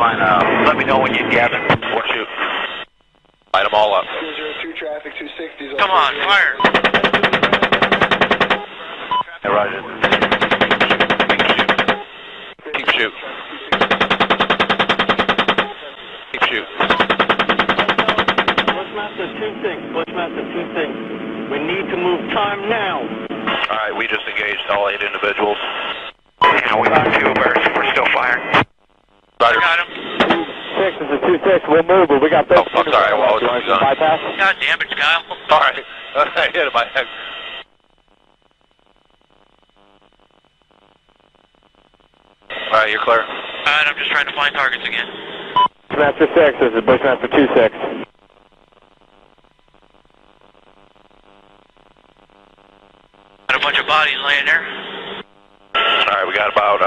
line, let me know when you have it. One shoot. Light them all up. 202 traffic, 260. Come on, fire. Hey, Roger. Keep shoot. Keep shoot. Bushmaster 2-6, Bushmaster 2-6. We need to move time now. Alright, we just engaged all 8 individuals. Yeah, we got 2 birds. We're still firing. Roger. Got him. 6 is a 2-6. We'll move, but we got 13. Oh, I'm sorry. Well, I was bypass. God damn it, Kyle. Alright. I hit it by heck. Alright, you're clear. Alright, I'm just trying to find targets again. Bushmaster 6, this is Bushmaster 2-6. Got a bunch of bodies laying there. Alright, we got about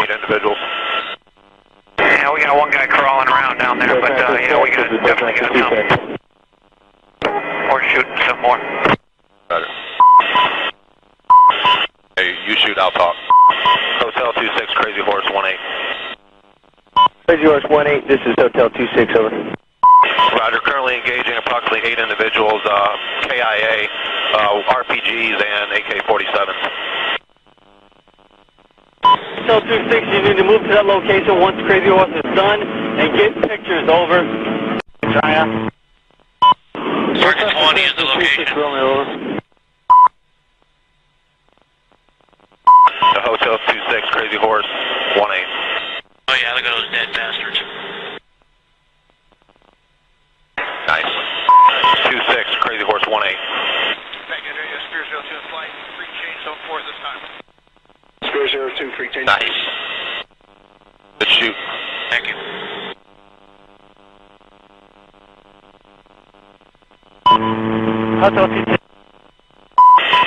8 individuals. Yeah, we got one guy crawling around down there, but yeah, we got definitely got some. We're shooting some more. Roger. Hey, you shoot, I'll talk. Hotel 26, Crazy Horse 18. Crazy Horse 18, this is Hotel 26, over. Roger, currently engaging approximately 8 individuals, KIA, RPGs, and AK-47s. Hotel 26, you need to move to that location once Crazy Horse is done and get pictures, over. Jaya. Target 20 is the location. The Hotel 26, Crazy Horse 18. Oh yeah, look at those dead bastards. Nice. 26, Crazy Horse 18. Negative, Spear 02 in flight. Free change zone 4 this time. Spear 02, free change. Nice. Good shoot. Thank you. Hotel 26.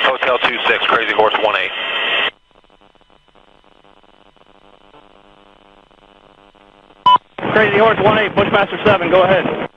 Hotel 26, Crazy Horse 18. Crazy Horse 18, Bushmaster 7, go ahead.